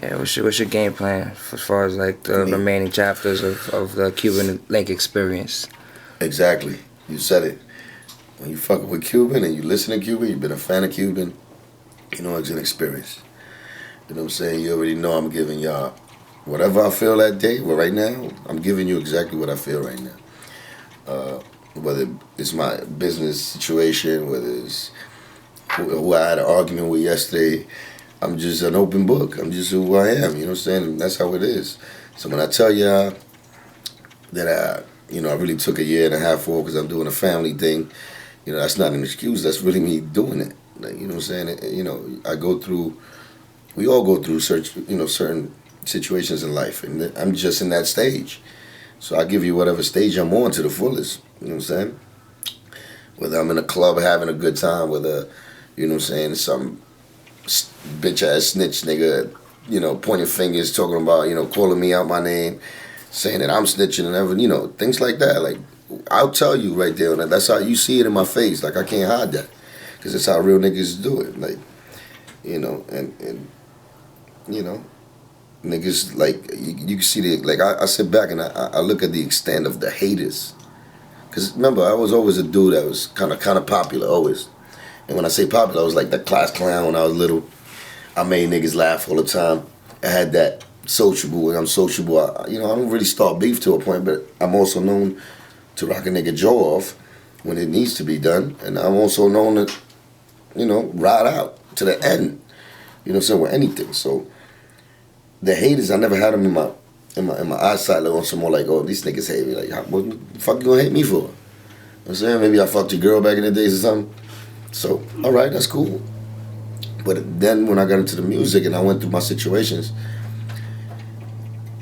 Yeah, what's your game plan as far as like the remaining chapters of the Cuban Link experience? Exactly. You said it. When you fucking with Cuban and you listen to Cuban, you've been a fan of Cuban, you know it's an experience. You know what I'm saying? You already know I'm giving y'all whatever I feel that day. Well, right now, I'm giving you exactly what I feel right now. Whether it's my business situation, whether it's who I had an argument with yesterday, I'm just an open book. I'm just who I am. You know what I'm saying? And that's how it is. So when I tell y'all that I really took a year and a half off because I'm doing a family thing, that's not an excuse. That's really me doing it. Like, you know what I'm saying? I go through. We all go through certain situations in life, and I'm just in that stage. So I give you whatever stage I'm on to the fullest. You know what I'm saying? Whether I'm in a club having a good time, whether some bitch ass snitch nigga, pointing fingers, talking about, calling me out my name, saying that I'm snitching and things like that. Like, I'll tell you right there, and that's how you see it in my face. Like, I can't hide that, because that's how real niggas do it. Like, and niggas, like, you can see the, like, I sit back and I look at the extent of the haters. Because remember, I was always a dude that was kind of popular, always. And when I say popular, I was like the class clown when I was little. I made niggas laugh all the time. I had that sociable. When I'm sociable, I don't really start beef to a point, but I'm also known to rock a nigga jaw off when it needs to be done. And I'm also known to, ride out to the end. You know what I'm saying? With anything. So the haters, I never had them in my eyesight, like on some more like, oh, these niggas hate me. Like, what the fuck you gonna hate me for? You know what I'm saying? Maybe I fucked your girl back in the days or something. So, alright, that's cool. But then when I got into the music and I went through my situations,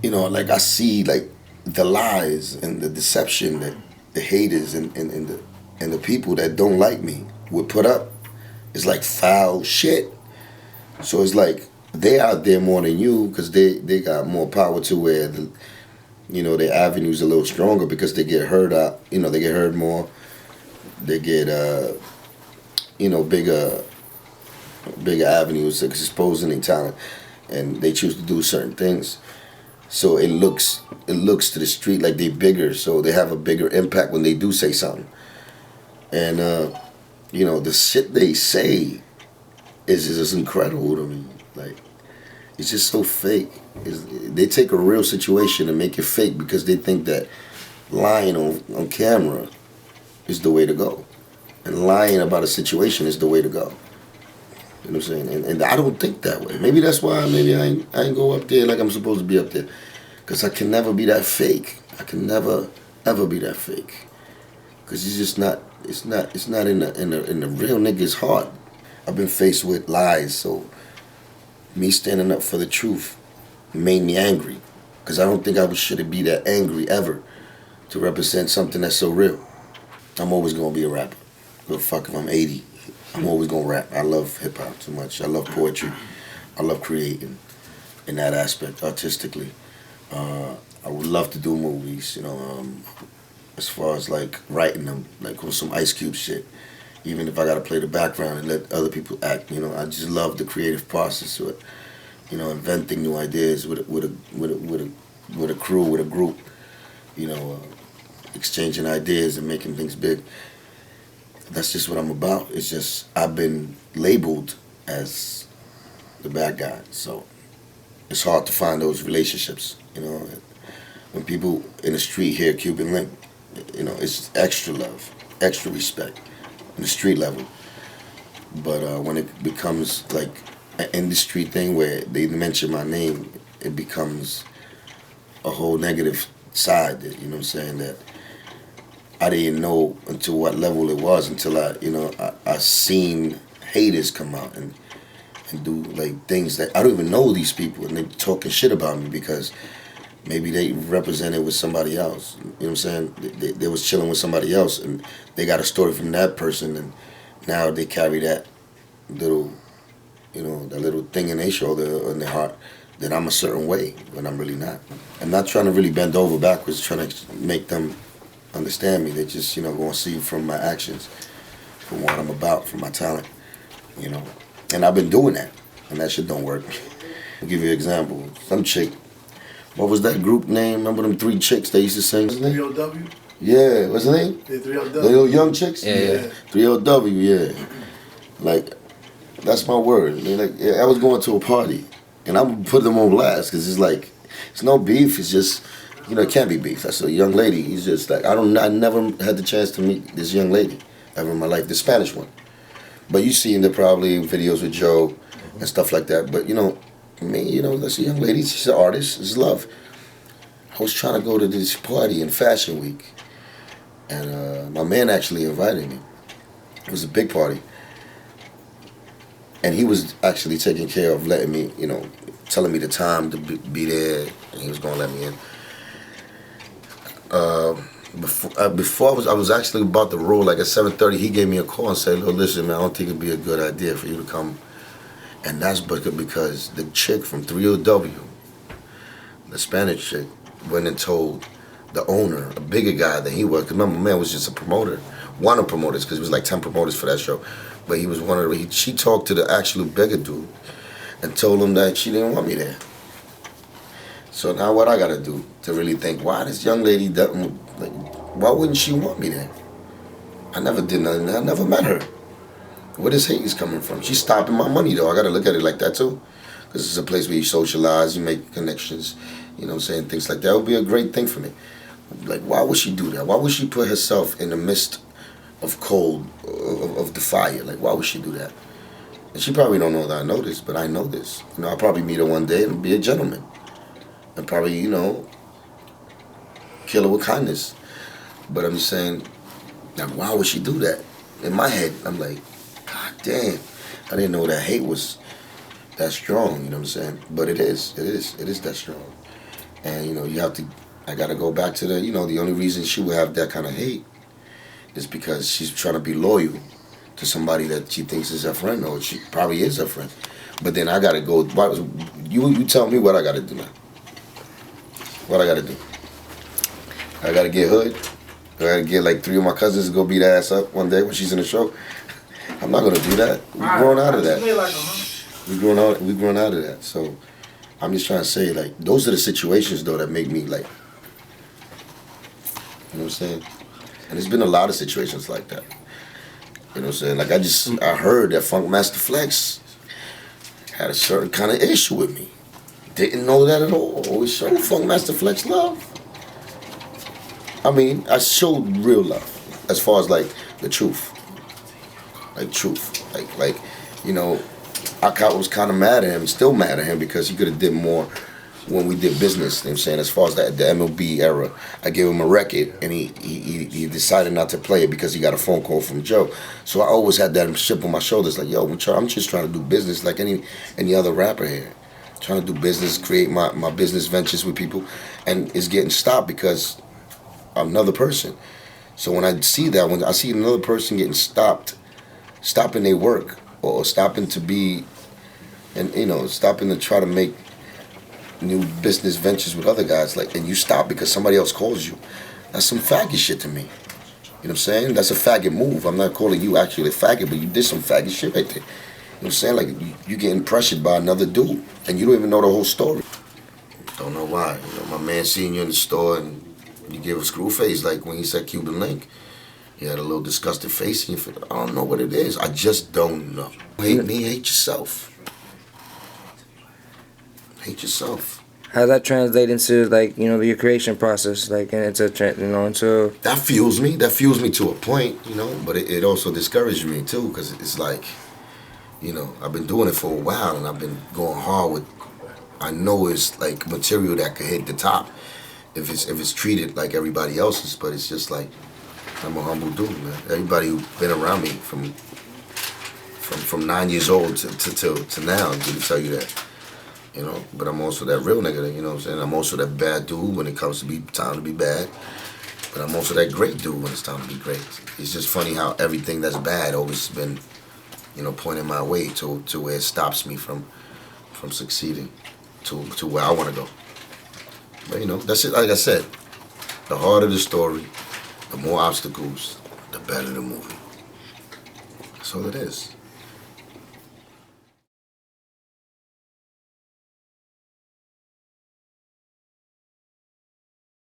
like, I see like the lies and the deception that the haters and the people that don't like me would put up. It's like foul shit. So it's like they out there more than you because they got more power to where their avenue's a little stronger because they get heard out. They get heard more. They get bigger avenues to exposing their talent, and they choose to do certain things. So it looks to the street like they bigger, so they have a bigger impact when they do say something. And the shit they say is just incredible to me. Like, it's just so fake. They take a real situation and make it fake because they think that lying on camera is the way to go. And lying about a situation is the way to go. You know what I'm saying? And I don't think that way. Maybe that's why maybe I ain't go up there like I'm supposed to be up there. Because I can never be that fake. I can never, ever be that fake. Because it's just not, it's not in the real nigga's heart. I've been faced with lies, so me standing up for the truth made me angry. Because I don't think I should be that angry ever to represent something that's so real. I'm always going to be a rapper. Go fuck if I'm 80. I'm always going to rap. I love hip-hop too much. I love poetry. I love creating in that aspect, artistically. I would love to do movies, as far as like writing them, like on some Ice Cube shit. Even if I got to play the background and let other people act, I just love the creative process to it. Inventing new ideas with a crew, with a group, exchanging ideas and making things big. That's just what I'm about. It's just I've been labeled as the bad guy, so it's hard to find those relationships. When people in the street hear Cuban Link, it's extra love, extra respect, in the street level. But when it becomes like an industry thing where they mention my name, it becomes a whole negative side. That, you know what I'm saying, that I didn't know until what level it was until I seen haters come out and do like things that I don't even know these people, and they talking shit about me because maybe they represented with somebody else. You know what I'm saying? They was chilling with somebody else and they got a story from that person, and now they carry that little, that little thing in their shoulder or in their heart that I'm a certain way when I'm really not. I'm not trying to really bend over backwards trying to make them understand me. They just, going to see from my actions, from what I'm about, from my talent, And I've been doing that, and that shit don't work. I'll give you an example. Some chick, what was that group name? Remember them 3 chicks they used to sing? 3OW? Yeah, what's the name? Yeah, 3OW. The little young chicks? Yeah. 3OW, yeah. Like, that's my word. Like, yeah, I was going to a party, and I would put them on blast, because it's like, it's no beef, it's just, it can't be beef. That's a young lady. He's just like, I never had the chance to meet this young lady ever in my life, the Spanish one. But you seen her probably in videos with Joe and stuff like that. But, that's a young lady. She's an artist. It's love. I was trying to go to this party in Fashion Week. And my man actually invited me. It was a big party. And he was actually taking care of letting me, telling me the time to be there. And he was going to let me in. Before I was actually about to roll, like at 7:30, he gave me a call and said, "Look, listen, man, I don't think it'd be a good idea for you to come." And that's because the chick from 3OW, the Spanish chick, went and told the owner, a bigger guy than he was. Cause remember, my man was just a promoter, one of the promoters, because it was like 10 promoters for that show. But he was one of the. She talked to the actual bigger dude and told him that she didn't want me there. So now what I gotta do to really think, why this young lady doesn't, why wouldn't she want me there? I never did nothing. I never met her. Where this hate is coming from? She's stopping my money though. I gotta look at it like that too. Because it's a place where you socialize, you make connections, things like that. That would be a great thing for me. Like, why would she do that? Why would she put herself in the midst of cold, of the fire? Like, why would she do that? And she probably don't know that I know this, but I know this. I'll probably meet her one day and be a gentleman. And probably, kill her with kindness. But I'm just saying, like, why would she do that? In my head, I'm like, God damn, I didn't know that hate was that strong, you know what I'm saying? But it is that strong. And, I gotta go back to the only reason she would have that kind of hate is because she's trying to be loyal to somebody that she thinks is her friend, or she probably is her friend. But then I gotta go, you tell me what I gotta do now. What I gotta do? I gotta get hood. I gotta get like 3 of my cousins to go beat her ass up one day when she's in the show. I'm not gonna do that. We've grown out of that. We've grown out of that. So I'm just trying to say, like, those are the situations though that make me like, you know what I'm saying? And there's been a lot of situations like that. You know what I'm saying? Like I heard that Funk Master Flex had a certain kind of issue with me. Didn't know that at all. Always showed Funk Master Flex love. I mean, I showed real love as far as like the truth. Like truth. Like I was kind of mad at him, still mad at him because he could have did more when we did business. You know what I'm saying? As far as the MLB era, I gave him a record and he decided not to play it because he got a phone call from Joe. So I always had that chip on my shoulders like, yo, I'm just trying to do business like any other rapper here. Trying to do business, create my business ventures with people, and it's getting stopped because of another person. So when I see that, when I see another person getting stopping their work, or stopping to be, and stopping to try to make new business ventures with other guys, like, and you stop because somebody else calls you, that's some faggot shit to me. You know what I'm saying? That's a faggot move. I'm not calling you actually a faggot, but you did some faggot shit right there. You know what I'm saying? Like, you getting pressured by another dude, and you don't even know the whole story. Don't know why. My man seeing you in the store, and you give a screw face, like when he said Cuban Link. He had a little disgusted face, and you feel, I don't know what it is. I just don't know. Hate me, hate yourself. Hate yourself. How that translate into like your creation process, like into into that fuels me. That fuels me to a point, But it also discouraged me too, because it's like, I've been doing it for a while, and I've been going hard with. I know it's like material that could hit the top if it's treated like everybody else's, but it's just like I'm a humble dude, man. Everybody who's been around me from 9 years old to now can tell you that. But I'm also that real nigga, you know what I'm saying? I'm also that bad dude when it comes to be time to be bad. But I'm also that great dude when it's time to be great. It's just funny how everything that's bad always been, pointing my way to where it stops me from succeeding to where I want to go. But that's it. Like I said, the harder the story, the more obstacles, the better the movie. That's all it is.